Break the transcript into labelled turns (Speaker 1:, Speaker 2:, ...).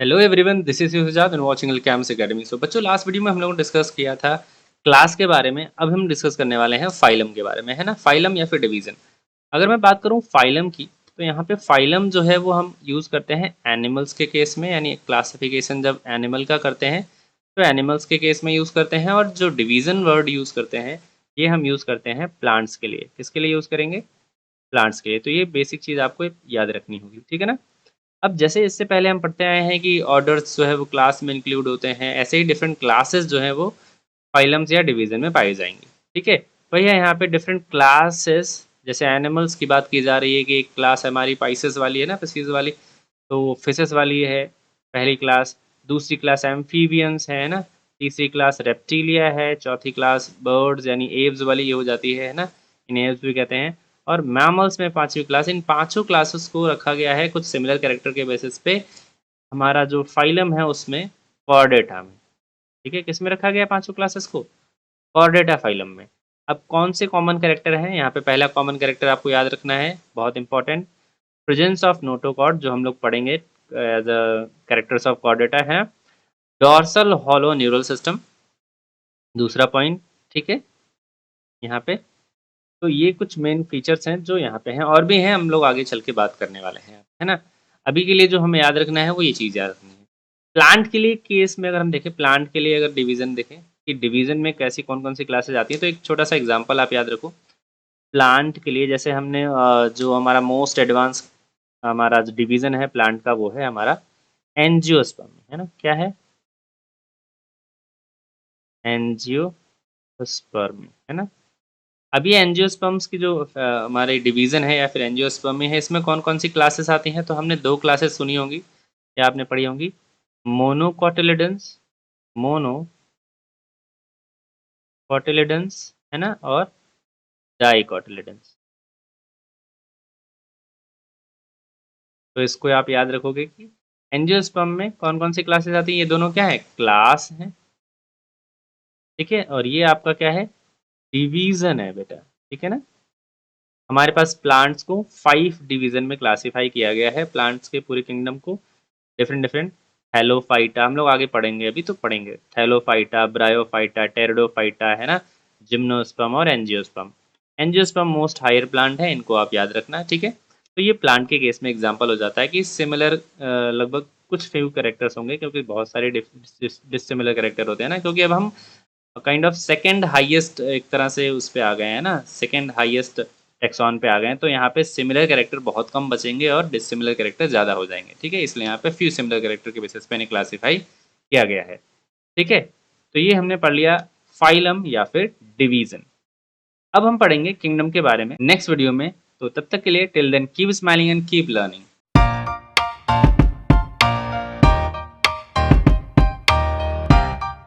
Speaker 1: Hello everyone, this is Sujat and watching Cams academy. So बच्चों, last video में हम लोगों ने डिस्कस किया था क्लास के बारे में। अब हम डिस्कस करने वाले हैं फाइलम के बारे में, है ना। फाइलम या फिर डिवीजन। अगर मैं बात करूं फाइलम की, तो यहाँ पे फाइलम जो है वो हम यूज़ करते हैं एनिमल्स के केस में, यानी क्लासिफिकेशन जब एनिमल का करते हैं तो एनिमल्स के केस में यूज़ करते हैं। और जो डिवीज़न वर्ड यूज़ करते हैं ये हम यूज़ करते हैं प्लांट्स के लिए। किसके लिए यूज़ करेंगे? प्लांट्स के लिए। तो ये बेसिक चीज़ आपको याद रखनी होगी, ठीक है ना। अब जैसे इससे पहले हम पढ़ते आए हैं कि ऑर्डर्स जो है वो क्लास में इंक्लूड होते हैं, ऐसे ही डिफरेंट क्लासेस जो है वो फाइलम्स या डिवीजन में पाई जाएंगी, ठीक है। भैया यहाँ पे डिफरेंट क्लासेस, जैसे एनिमल्स की बात की जा रही है कि एक क्लास हमारी पाइसेस वाली है ना, फिशेस वाली, तो फिशेस वाली है पहली क्लास। दूसरी क्लास एम्फीबियंस है ना। तीसरी क्लास रेप्टिलिया है। चौथी क्लास बर्ड्स यानी एव्स वाली ये हो जाती है ना, इन्हें एव्स भी कहते हैं। और मैमल्स में पांचवी क्लास। इन पांचों क्लासेस को रखा गया है कुछ सिमिलर कैरेक्टर के बेसिस पे हमारा जो फाइलम है उसमें, कॉर्डेटा में। ठीक है, किस में रखा गया पांचों क्लासेस को? कॉर्डेटा फाइलम में। अब कौन से कॉमन कैरेक्टर हैं यहाँ पे? पहला कॉमन कैरेक्टर आपको याद रखना है, बहुत इंपॉर्टेंट, प्रेजेंस ऑफ नोटोकॉर्ड, जो हम लोग पढ़ेंगे as a characters of chordata है। डॉर्सल हॉलो न्यूरल सिस्टम, दूसरा पॉइंट, ठीक है यहाँ पे। तो ये कुछ मेन फीचर्स हैं जो यहाँ पे हैं, और भी हैं, हम लोग आगे चल के बात करने वाले हैं, है ना। अभी के लिए जो हमें याद रखना है वो ये चीज़ याद रखनी है। प्लांट के लिए केस में अगर हम देखें, प्लांट के लिए अगर डिवीजन देखें कि डिवीजन में कैसी कौन कौन सी क्लासेज आती हैं, तो एक छोटा सा एग्जांपल आप याद रखो। प्लांट के लिए जैसे हमने जो हमारा मोस्ट एडवांस हमारा जो डिवीजन है प्लांट का, वो है हमारा एंजियोस्पर्म, है ना। क्या है? एंजियोस्पर्म, है ना। अब ये एंजियोस्पर्म्स की जो हमारी डिवीजन है या फिर एंजियोस्पर्मी है, इसमें कौन कौन सी क्लासेस आती हैं? तो हमने दो क्लासेस सुनी होंगी या आपने पढ़ी होंगी, मोनोकोटिलिडन्स, मोनोकोटिलिडन्स, है ना, और डाइकोटिलिडन्स। तो इसको आप याद रखोगे कि एंजियोस्पर्म में कौन कौन सी क्लासेस आती हैं। ये दोनों क्या है? क्लास है, ठीक है। और ये आपका क्या है? डिवीजन है बेटा, ठीक है ना। हमारे पास प्लांट्स को 5 डिवीजन में क्लासिफाई किया गया है, प्लांट्स के पूरे किंगडम को। डिफरेंट डिफरेंट थैलोफाइटा, हम लोग आगे पढ़ेंगे, अभी तो पढ़ेंगे। थैलोफाइटा, ब्रायोफाइटा, टेरिडोफाइटा, है ना, जिम्नोस्पर्म और angiosperm. Angiosperm most higher plant है, इनको आप याद रखना, ठीक है। तो ये प्लांट के केस में एग्जांपल हो जाता है कि सिमिलर लगभग कुछ फ्यू कैरेक्टर्स होंगे, क्योंकि बहुत सारे डिसिमिलर कैरेक्टर होते हैं ना, क्योंकि अब हम काइंड ऑफ सेकेंड हाईएस्ट एक तरह से उस पे आ गए हैं ना, सेकेंड हाईएस्ट टेक्सॉन पे आ गए हैं। तो यहाँ पे सिमिलर कैरेक्टर बहुत कम बचेंगे और डिसिमिलर कैरेक्टर ज़्यादा हो जाएंगे, ठीक है। इसलिए यहाँ पे फ्यू सिमिलर कैरेक्टर के बेसिस पे इन्हें क्लासीफाई किया गया है, ठीक है। तो ये हमने पढ़ लिया फाइलम या फिर डिवीजन। अब हम पढ़ेंगे किंगडम के बारे में नेक्स्ट वीडियो में। तो तब तक के लिए till then keep smiling and keep learning.